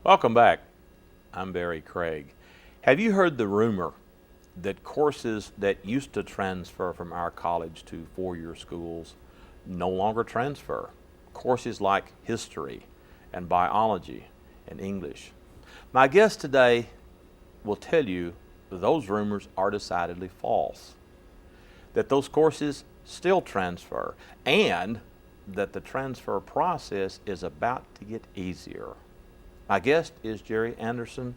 Welcome back. I'm Barry Craig. Have you heard the rumor that courses that used to transfer from our college to four-year schools no longer transfer? Courses like history and biology and English. My guest today will tell you those rumors are decidedly false, that those courses still transfer, and that the transfer process is about to get easier. My guest is Jerry Anderson.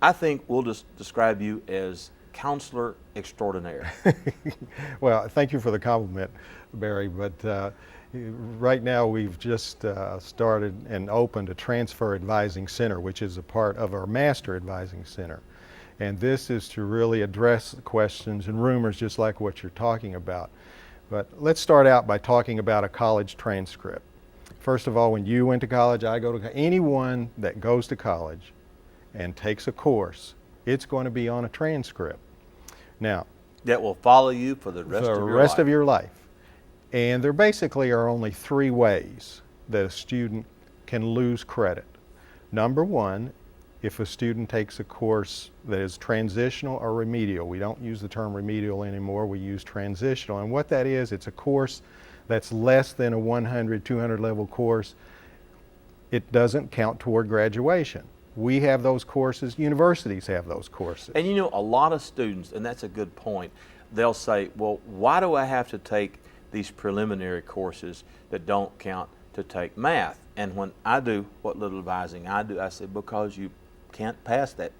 I think we'll just describe you as counselor extraordinaire. Well, thank you for the compliment, Barry, but right now we've just started and opened a transfer advising center, which is a part of our master advising center. And this is to really address questions and rumors just like what you're talking about. But let's start out by talking about a college transcript. First of all, when you went to college, anyone that goes to college and takes a course, it's going to be on a transcript. Now, That will follow you for the rest of your life. And there basically are only three ways that a student can lose credit. Number one, if a student takes a course that is transitional or remedial. We don't use the term remedial anymore, we use transitional. And what that is, it's a course that's less than a 100, 200 level course. It doesn't count toward graduation. We have those courses, universities have those courses. And you know, a lot of students, and that's a good point, they'll say, well, why do I have to take these preliminary courses that don't count to take math? And when I do what little advising I do, I say, because you can't pass that.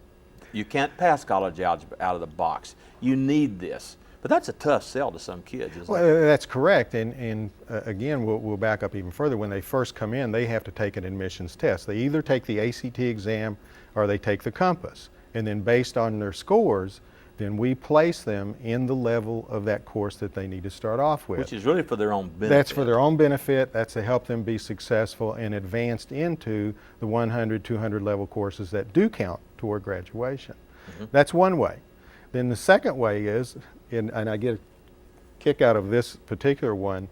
You can't pass college algebra out of the box. You need this. But that's a tough sell to some kids, isn't Well, it? that's correct. And again, we'll back up even further. When they first come in, they have to take an admissions test. They either take the ACT exam or they take the Compass. And then based on their scores, then we place them in the level of that course that they need to start off with. Which is really for their own benefit. That's for their own benefit. That's to help them be successful and advanced into the 100, 200 level courses that do count toward graduation. Mm-hmm. That's one way. Then the second way is, and I get a kick out of this particular one,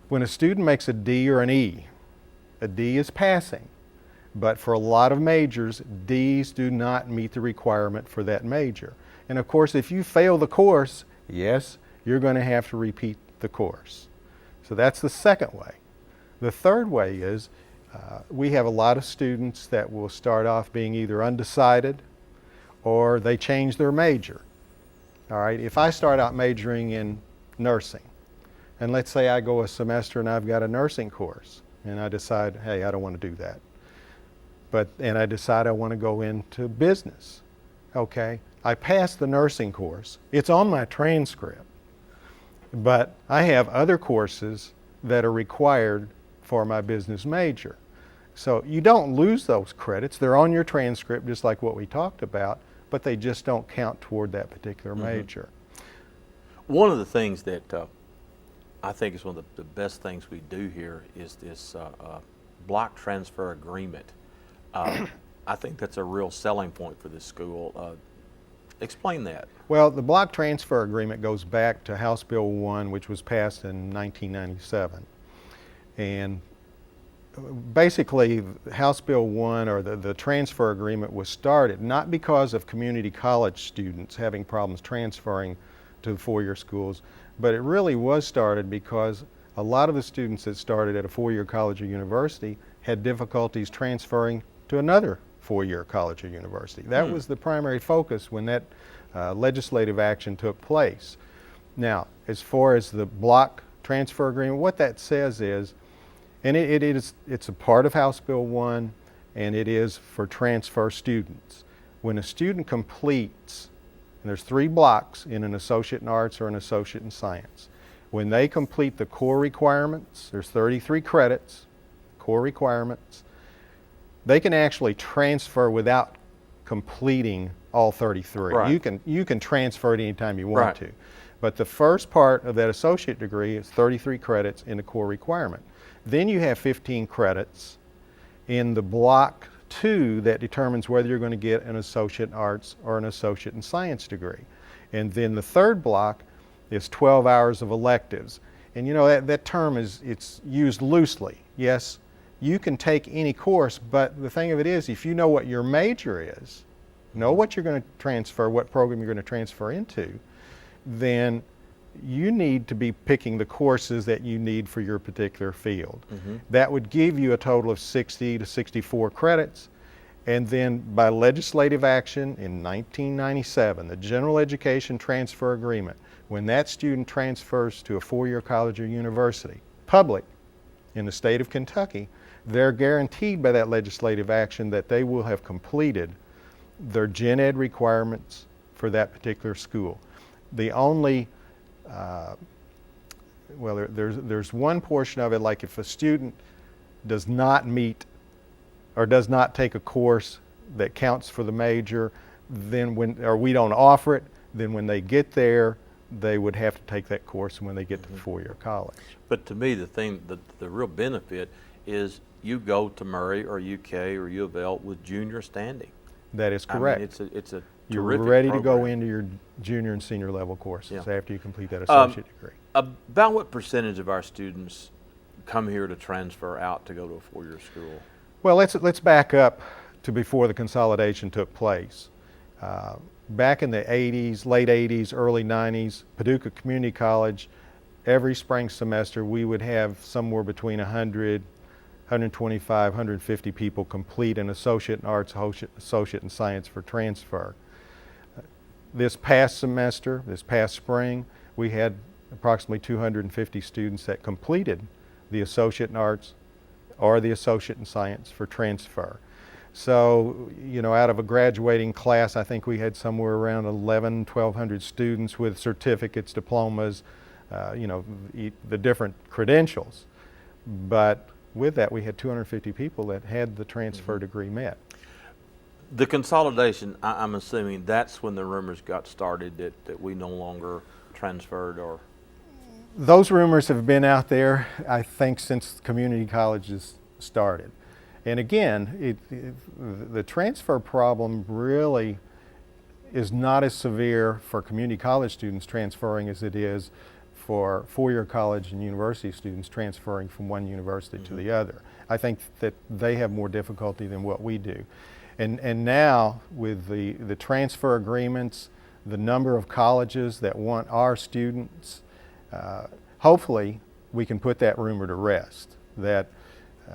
when a student makes a D or an E, a D is passing. But for a lot of majors, Ds do not meet the requirement for that major. And of course, if you fail the course, yes, you're going to have to repeat the course. So that's the second way. The third way is we have a lot of students that will start off being either undecided or they change their major. All right, if I start out majoring in nursing, and let's say I go a semester and I've got a nursing course, and I decide, hey, I don't want to do that. And I decide I want to go into business. Okay, I passed the nursing course. It's on my transcript. But I have other courses that are required for my business major. So you don't lose those credits. They're on your transcript just like what we talked about, but they just don't count toward that particular major. One of the things that I think is one of the best things we do here is this block transfer agreement. I think that's a real selling point for this school. Explain that. Well, the block transfer agreement goes back to House Bill 1, which was passed in 1997. And basically, House Bill 1, or the transfer agreement, was started not because of community college students having problems transferring to the four-year schools, but it really was started because a lot of the students that started at a four-year college or university had difficulties transferring to another four-year college or university. That was the primary focus when that legislative action took place. Now, as far as the block transfer agreement, what that says is, and it's a part of House Bill 1, and it is for transfer students. When a student completes, and there's 3 blocks in an associate in arts or an associate in science, when they complete the core requirements, there's 33 credits, core requirements, they can actually transfer without completing all 33. Right. You can transfer it anytime you want Right. to. But the first part of that associate degree is 33 credits in the core requirement. Then you have 15 credits in the block 2 that determines whether you're going to get an associate in arts or an associate in science degree. And then the third block is 12 hours of electives. And you know, that term it's used loosely. Yes, you can take any course, but the thing of it is, if you know what your major is, know what you're going to transfer, what program you're going to transfer into, then you need to be picking the courses that you need for your particular field. That would give you a total of 60 to 64 credits. And then by legislative action in 1997, the General Education Transfer Agreement, when that student transfers to a four-year college or university, public, in the state of Kentucky, they're guaranteed by that legislative action that they will have completed their gen ed requirements for that particular school. The only, there's one portion of it, like if a student does not meet or does not take a course that counts for the major, then we don't offer it, then when they get there, they would have to take that course when they get to the four-year college. But to me, the real benefit is you go to Murray or UK or U of L with junior standing. That is correct. I mean, it's a You're terrific ready to go program. into your junior and senior level courses Yeah. after you complete that associate degree. About what percentage of our students come here to transfer out to go to a four-year school? Well, let's back up to before the consolidation took place. Back in the 80s, late 80s, early 90s, Paducah Community College, every spring semester we would have somewhere between 100, 125, 150 people complete an associate in arts, associate in science for transfer. This past semester, this past spring, we had approximately 250 students that completed the associate in arts or the associate in science for transfer. So, you know, out of a graduating class, I think we had somewhere around 1,200 students with certificates, diplomas, the different credentials. But with that, we had 250 people that had the transfer degree met. The consolidation, I'm assuming that's when the rumors got started that we no longer transferred or... Those rumors have been out there, I think, since community colleges started. And again, the transfer problem really is not as severe for community college students transferring as it is for four-year college and university students transferring from one university to the other. I think that they have more difficulty than what we do. And now with the transfer agreements, the number of colleges that want our students, hopefully we can put that rumor to rest, that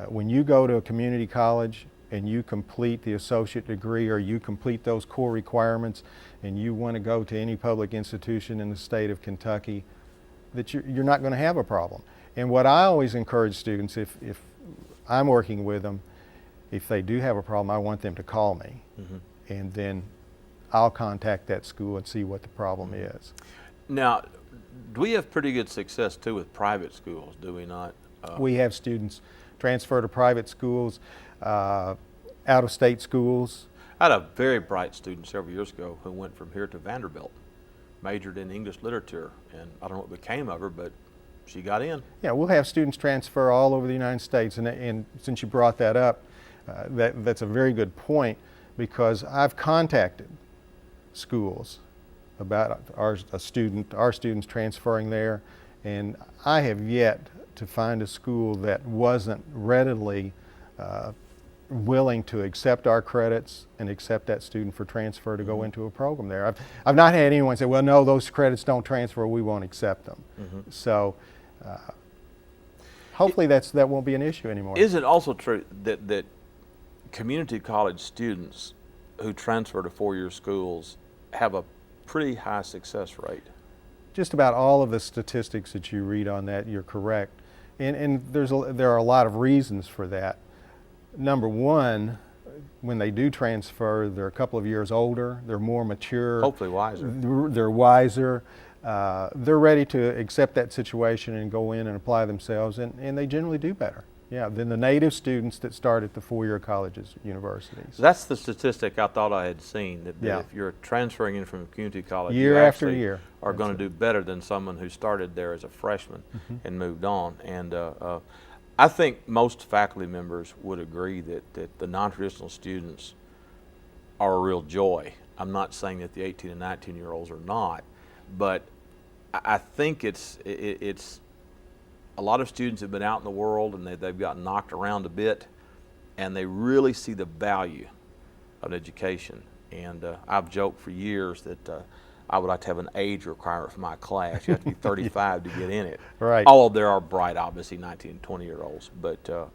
when you go to a community college and you complete the associate degree or you complete those core requirements and you want to go to any public institution in the state of Kentucky, that you're not going to have a problem. And what I always encourage students, if I'm working with them, if they do have a problem, I want them to call me, and then I'll contact that school and see what the problem is. Now, we have pretty good success too with private schools, do we not? We have students transfer to private schools, out-of-state schools. I had a very bright student several years ago who went from here to Vanderbilt, majored in English literature, and I don't know what became of her, but she got in. Yeah, we'll have students transfer all over the United States, and since you brought that up, that's a very good point, because I've contacted schools about our students transferring there, and I have yet to find a school that wasn't readily willing to accept our credits and accept that student for transfer to go into a program there. I've not had anyone say, well, no, those credits don't transfer, we won't accept them. So hopefully that won't be an issue anymore. Is it also true that community college students who transfer to four-year schools have a pretty high success rate? Just about all of the statistics that you read on that, you're correct. And there are a lot of reasons for that. Number one, when they do transfer, they're a couple of years older, they're more mature. Hopefully wiser. They're wiser. They're ready to accept that situation and go in and apply themselves, and they generally do better. Yeah, than the native students that start at the four-year colleges, universities. That's the statistic I thought I had seen, that Yeah. if you're transferring in from a community college, Year you after actually year. are going to do better than someone who started there as a freshman and moved on. And I think most faculty members would agree that the non-traditional students are a real joy. I'm not saying that the 18 and 19-year-olds are not, but I think it's a lot of students have been out in the world and they've gotten knocked around a bit, and they really see the value of education. And I've joked for years that I would like to have an age requirement for my class. You have to be 35 to get in it. Right. Although there are bright, obviously, 19 and 20-year-olds. But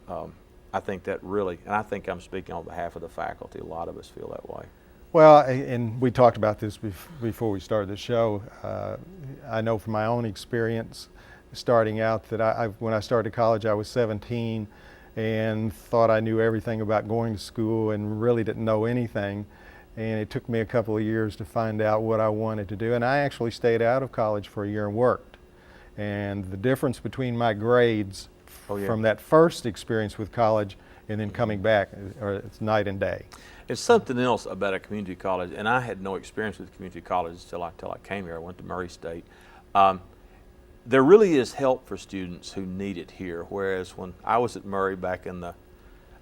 I think that really, and I think I'm speaking on behalf of the faculty, a lot of us feel that way. Well, and we talked about this before we started the show. I know from my own experience starting out that when I started college, I was 17 and thought I knew everything about going to school and really didn't know anything. And it took me a couple of years to find out what I wanted to do. And I actually stayed out of college for a year and worked. And the difference between my grades from that first experience with college and then coming back, it's night and day. It's something else about a community college, and I had no experience with community colleges till I came here. I went to Murray State. There really is help for students who need it here, whereas when I was at Murray back in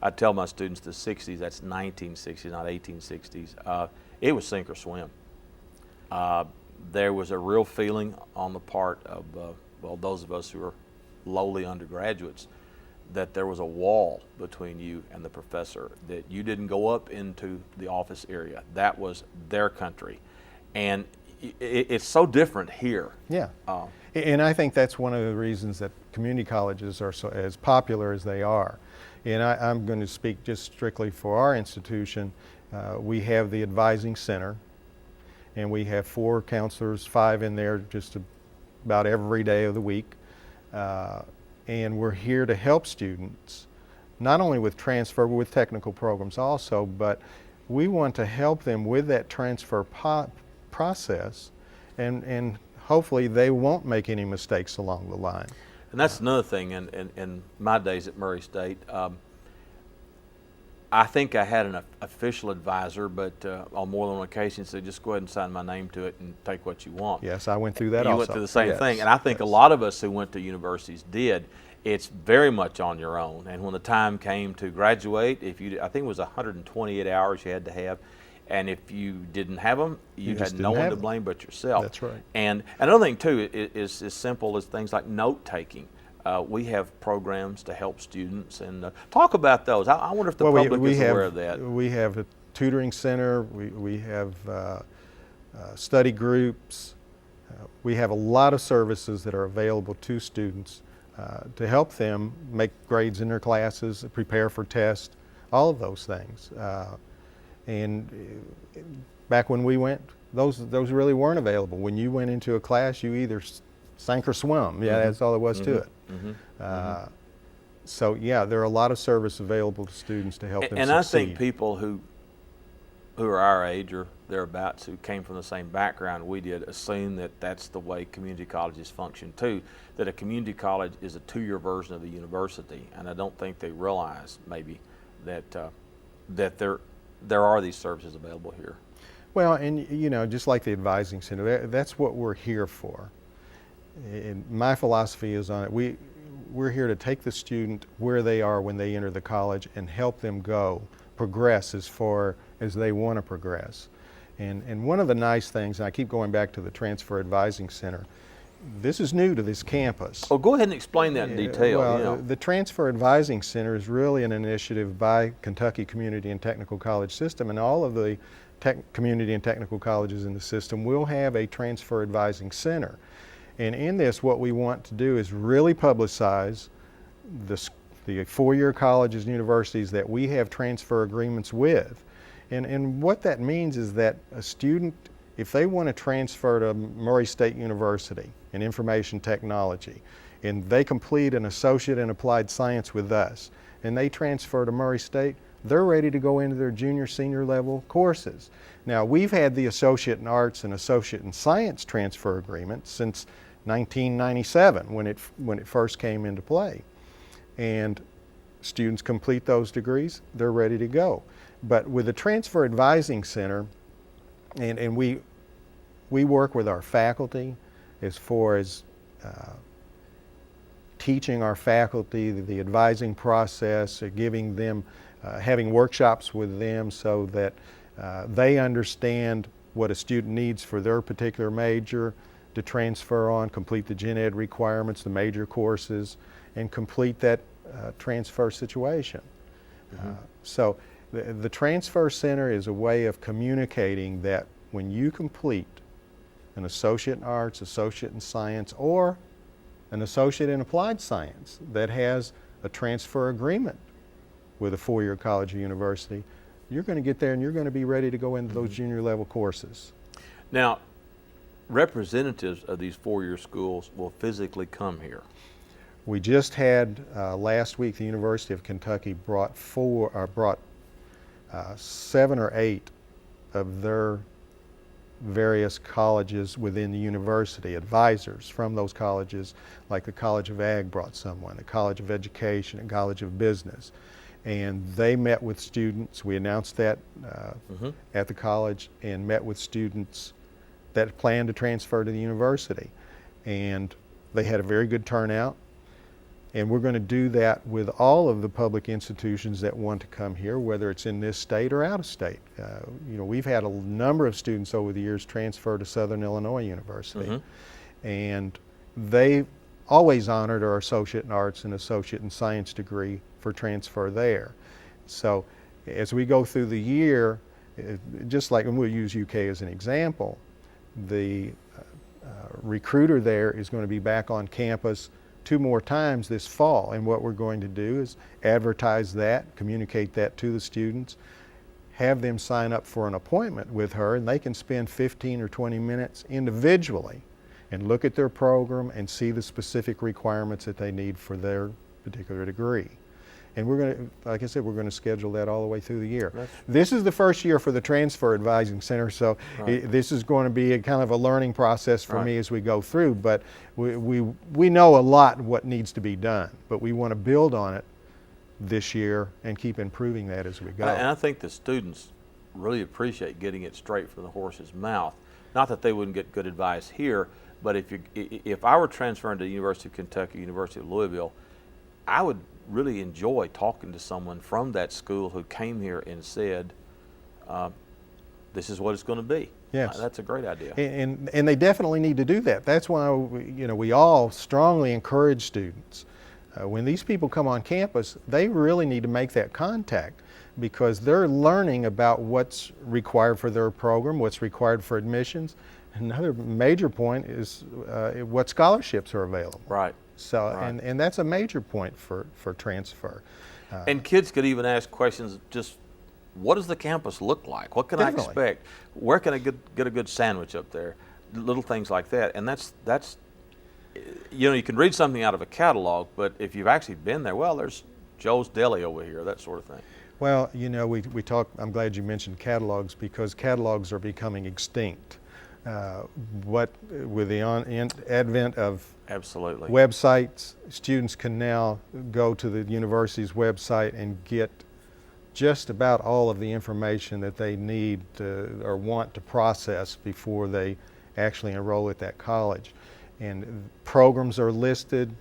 I tell my students the 60s, that's 1960s, not 1860s, it was sink or swim. There was a real feeling on the part of, well, those of us who are lowly undergraduates, that there was a wall between you and the professor, that you didn't go up into the office area. That was their country. And it's so different here. Yeah. And I think that's one of the reasons that community colleges are so as popular as they are. And I'm going to speak just strictly for our institution. We have the advising center, and we have 4 counselors, 5 in there just about every day of the week. And we're here to help students, not only with transfer, but with technical programs also, but we want to help them with that transfer process, and hopefully they won't make any mistakes along the line. And that's another thing. In my days at Murray State, I think I had an official advisor, but on more than one occasion said, just go ahead and sign my name to it and take what you want. Yes, I went through that also. You went through the same thing. And I think a lot of us who went to universities did. It's very much on your own. And when the time came to graduate, I think it was 128 hours you had to have. And if you didn't have them, you had no one to blame but yourself. That's right. And another thing, too, is as simple as things like note-taking. We have programs to help students, and talk about those. I wonder if the public is aware of that. We have a tutoring center. We have study groups. We have a lot of services that are available to students to help them make grades in their classes, prepare for tests, all of those things. And back when we went, those really weren't available. When you went into a class, you either sank or swim. Yeah, that's all there was to it. So yeah, there are a lot of service available to students to help them and succeed. I think people who are our age or thereabouts, who came from the same background we did, assume that that's the way community colleges function too, that a community college is a 2-year version of a university. And I don't think they realize maybe that that there are these services available here. Well, and you know, just like the advising center, that's what we're here for. And my philosophy is on it. We're here to take the student where they are when they enter the college and help them progress as far as they want to progress. And one of the nice things, and I keep going back to the Transfer Advising Center, this is new to this campus. Oh, go ahead and explain that in detail. Well, the Transfer Advising Center is really an initiative by Kentucky Community and Technical College System, and all of the community and technical colleges in the system will have a Transfer Advising Center. And in this, what we want to do is really publicize the 4-year colleges and universities that we have transfer agreements with. And what that means is that a student, if they want to transfer to Murray State University in information technology, and they complete an associate in applied science with us, and they transfer to Murray State, they're ready to go into their junior, senior level courses. Now, we've had the associate in arts and associate in science transfer agreement since 1997 when it first came into play. And students complete those degrees, they're ready to go. But with the Transfer Advising Center, and we work with our faculty as far as teaching our faculty the advising process, giving them, having workshops with them so that they understand what a student needs for their particular major, to transfer on, complete the gen ed requirements, the major courses, and complete that transfer situation. So the Transfer Center is a way of communicating that when you complete an associate in arts, associate in science, or an associate in applied science that has a transfer agreement with a four-year college or university, you're going to get there and you're going to be ready to go into those junior level courses. Now, representatives of these four-year schools will physically come here. We just had last week the University of Kentucky brought 7 or 8 of their various colleges within the university, advisors from those colleges, like the College of Ag brought someone, the College of Education, and College of Business. And they met with students. We announced that at the college, and met with students that planned to transfer to the university. And they had a very good turnout. And we're going to do that with all of the public institutions that want to come here, whether it's in this state or out of state. You know, we've had a number of students over the years transfer to Southern Illinois University. And they always honored our Associate in Arts and Associate in Science degree for transfer there. So as we go through the year, just like, and we'll use UK as an example, the recruiter there is going to be back on campus 2 more times this fall, and what we're going to do is advertise that, communicate that to the students, have them sign up for an appointment with her, and they can spend 15 or 20 minutes individually and look at their program and see the specific requirements that they need for their particular degree. And we're going to, like I said, we're going to schedule that all the way through the year. This is the first year for the Transfer Advising Center, so this is going to be a kind of a learning process for me as we go through, but we know a lot what needs to be done, but we want to build on it this year and keep improving that as we go. And I think the students really appreciate getting it straight from the horse's mouth. Not that they wouldn't get good advice here, but if I were transferring to the University of Kentucky, University of Louisville, I would really enjoy talking to someone from that school who came here and said, this is what it's going to be. Yes. That's a great idea. And they definitely need to do that. That's why we all strongly encourage students. When these people come on campus, they really need to make that contact, because they're learning about what's required for their program, what's required for admissions. Another major point is what scholarships are available. Right. So, and that's a major point for transfer. And kids could even ask questions, just what does the campus look like? What can I expect? Where can I get a good sandwich up there? Little things like that. And that's you know, you can read something out of a catalog, but if you've actually been there, well, there's Joe's Deli over here, that sort of thing. Well, you know, we talk, I'm glad you mentioned catalogs, because catalogs are becoming extinct. With the advent of websites, students can now go to the university's website and get just about all of the information that they need to, or want to process before they actually enroll at that college. And programs are listed,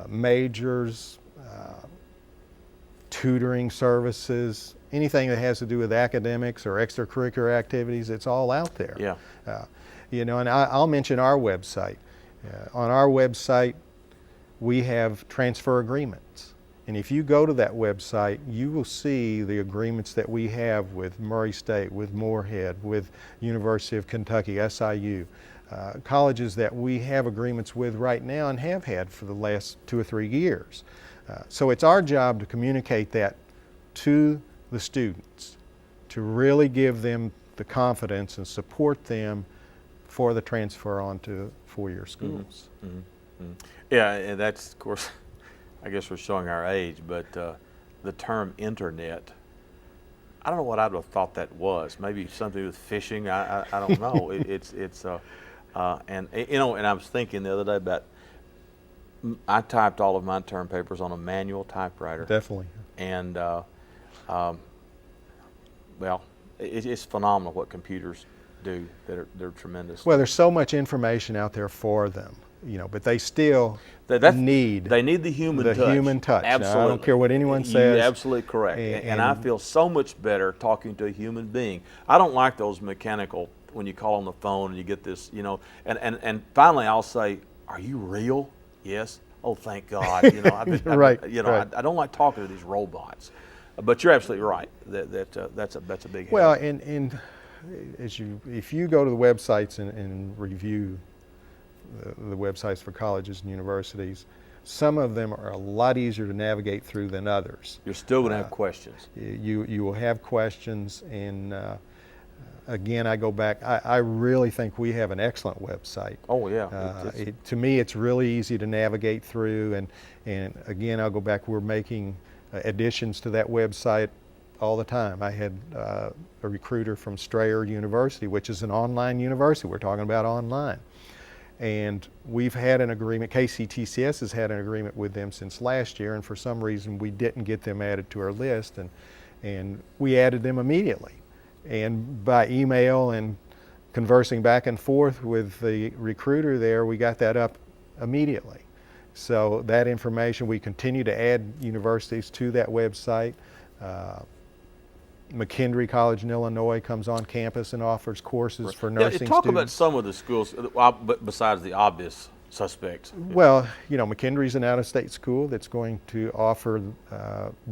majors, tutoring services, anything that has to do with academics or extracurricular activities, it's all out there. Yeah. You know, and I'll mention our website. On our website, we have transfer agreements. And if you go to that website, you will see the agreements that we have with Murray State, with Moorhead, with University of Kentucky, SIU, colleges that we have agreements with right now and have had for the last 2 or 3 years. So it's our job to communicate that to the students, to really give them the confidence and support them for the transfer on to four-year schools. Yeah, and that's, of course, I guess we're showing our age, but the term internet, I don't know what I'd have thought that was. Maybe something with fishing. I don't know. And you know, and I was thinking the other day about, I typed all of my term papers on a manual typewriter. Definitely. And well, it's phenomenal what computers do. They're tremendous. Well, there's so much information out there for them, you know, but they still need the human touch. Human touch. Absolutely. Now, I don't care what anyone says. You're absolutely correct. And I feel so much better talking to a human being. I don't like those mechanical when you call on the phone and you get this, you know, and finally I'll say, "Are you real?" "Yes." "Oh, thank God." You know, Right, you know, right. I don't like talking to these robots. But you're absolutely right. That's a big help. Well, and if you go to the websites and review the websites for colleges and universities, some of them are a lot easier to navigate through than others. You're still going to have questions. You will have questions, and again, I go back. I really think we have an excellent website. Oh yeah. To me, it's really easy to navigate through, and again, I'll go back. We're making additions to that website all the time. I had a recruiter from Strayer University, which is an online university. We're talking about online. And we've had an agreement, KCTCS has had an agreement with them since last year, and for some reason we didn't get them added to our list, and we added them immediately. And by email and conversing back and forth with the recruiter there, we got that up immediately. So that information, we continue to add universities to that website. McKendree College in Illinois comes on campus and offers courses for nursing Talk about students. some of the schools, besides the obvious suspects. Well, you know, McKendree's an out-of-state school that's going to offer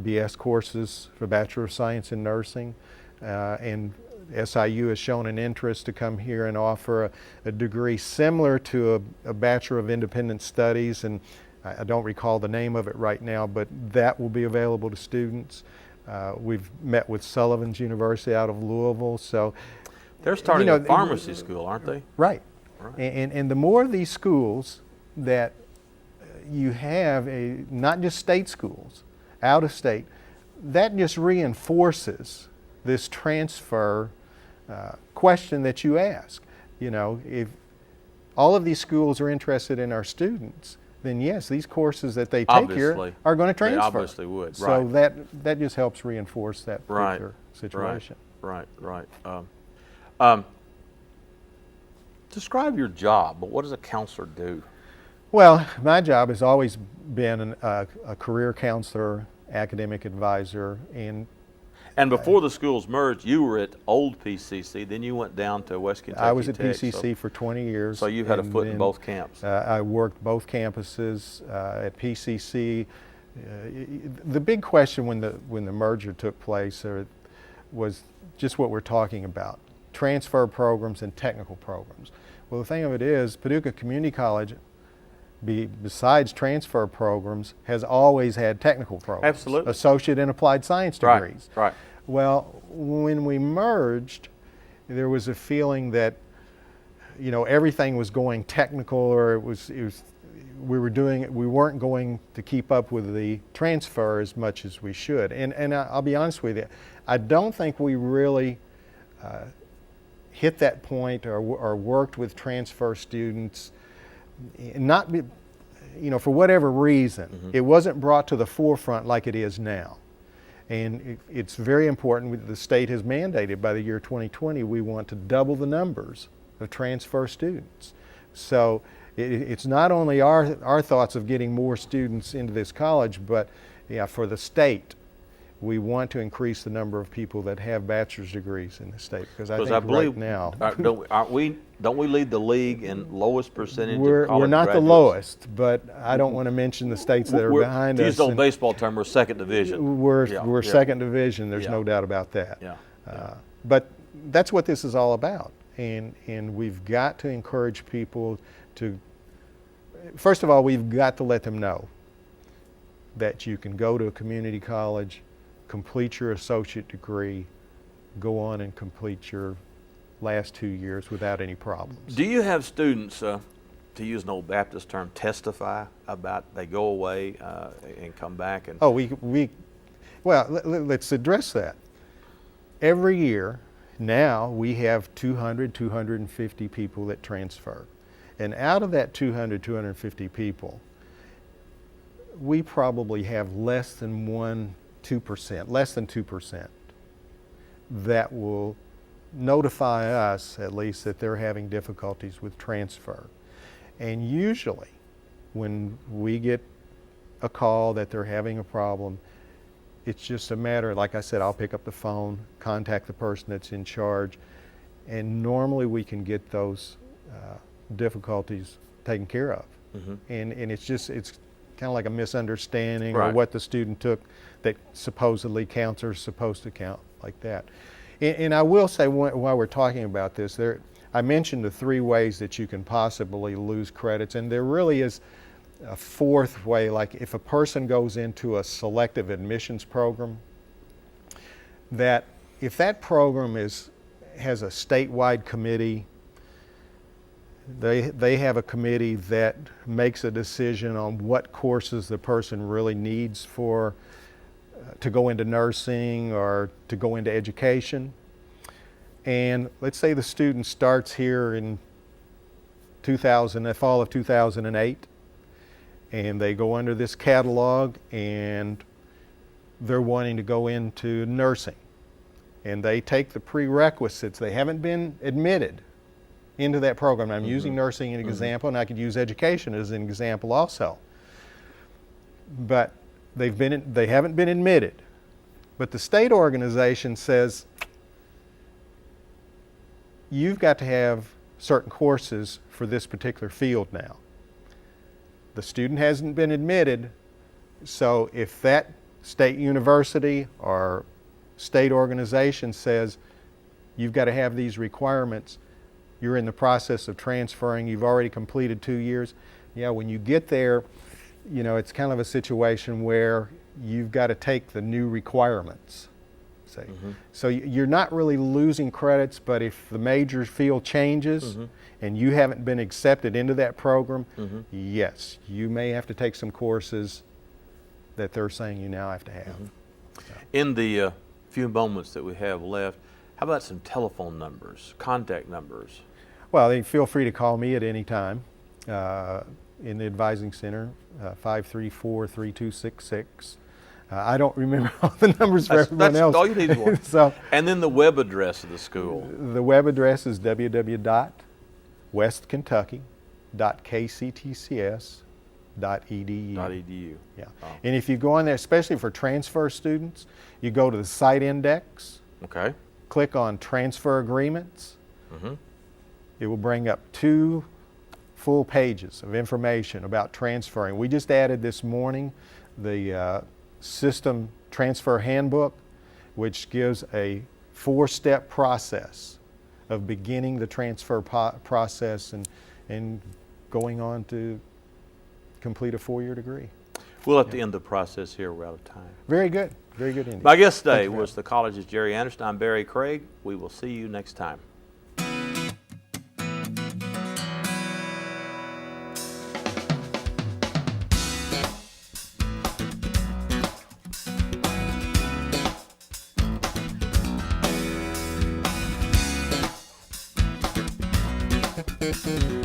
BS courses for Bachelor of Science in Nursing, and SIU has shown an interest to come here and offer a degree similar to a Bachelor of Independent Studies, and I don't recall the name of it right now, but that will be available to students. We've met with Sullivan's University out of Louisville, so They're starting you know, a pharmacy school, aren't they? right. Right. And the more of these schools that you have, not just state schools, out of state, that just reinforces this transfer question that you ask. You know, if all of these schools are interested in our students, then yes, these courses that they take here Obviously. are going to transfer. They obviously would, So right. that just helps reinforce that particular situation. Right. Describe your job. What does a counselor do? Well, my job has always been a career counselor, academic advisor, and Before the schools merged, you were at old PCC. Then you went down to West Kentucky I was at Tech, PCC for 20 years. So you've had a and foot in then, both camps. I worked both campuses at PCC. The big question when the merger took place was just what we're talking about: transfer programs and technical programs. Well, the thing of it is, Paducah Community College, besides transfer programs, has always had technical programs. Absolutely. Associate and applied science degrees. Right. Well, when we merged, there was a feeling that, you know, everything was going technical, or we weren't going to keep up with the transfer as much as we should. And I'll be honest with you, I don't think we really hit that point or worked with transfer students. Not, you know, for whatever reason, it wasn't brought to the forefront like it is now. And it's very important. The state has mandated by the year 2020, we want to double the numbers of transfer students. So it's not only our thoughts of getting more students into this college, but for the state, we want to increase the number of people that have bachelor's degrees in the state, because I think right now don't we lead the league in lowest percentage of college we're not graduates? the lowest, but I don't want to mention the states that are behind to us. use the old and baseball term, we're second division. We're second division. There's no doubt about that. But that's what this is all about, and we've got to encourage people to. First of all, we've got to let them know that you can go to a community college, complete your associate degree, go on and complete your last 2 years without any problems. Do you have students, to use an old Baptist term, testify about they go away and come back? And Oh, let's address that. Every year now we have 250 people that transfer. And out of that 250 people, we probably have less than 2% that will notify us, at least, that they're having difficulties with transfer. And usually when we get a call that they're having a problem, it's just a matter, like I said, I'll pick up the phone, contact the person that's in charge, And normally we can get those difficulties taken care of. And it's kind of like a misunderstanding or Right. what the student took that supposedly counts or is supposed to count like that. And I will say, while we're talking about this, I mentioned the 3 ways that you can possibly lose credits, and there really is a 4th way. Like if a person goes into a selective admissions program, that if that program has a statewide committee, they have a committee that makes a decision on what courses the person really needs for to go into nursing or to go into education. And let's say the student starts here in the fall of 2008, and they go under this catalog and they're wanting to go into nursing. And they take the prerequisites. They haven't been admitted into that program. I'm using nursing as an example, and I could use education as an example also. But they haven't been admitted. But the state organization says, you've got to have certain courses for this particular field now. The student hasn't been admitted, so if that state university or state organization says you've got to have these requirements, you're in the process of transferring, you've already completed 2 years. Yeah, when you get there, it's kind of a situation where you've got to take the new requirements. So you're not really losing credits, but if the major field changes and you haven't been accepted into that program, yes, you may have to take some courses that they're saying you now have to have. In the few moments that we have left, how about some telephone numbers, contact numbers? Well, they feel free to call me at any time in the advising center, 534-3266. I don't remember all the numbers for everyone else. All you need is one. So, and then the web address of the school. The web address is www.westkentucky.kctcs.edu. .edu. Yeah. Oh. And if you go on there, especially for transfer students, you go to the site index, Okay. click on transfer agreements. It will bring up 2 full pages of information about transferring. We just added this morning the system transfer handbook, which gives a 4-step process of beginning the transfer process and going on to complete a 4-year degree. We'll have to end the process here. We're out of time. Very good. Very good indeed. My guest today Thank you, was the college's Jerry Anderson. I'm Barry Craig. We will see you next time. Thank you.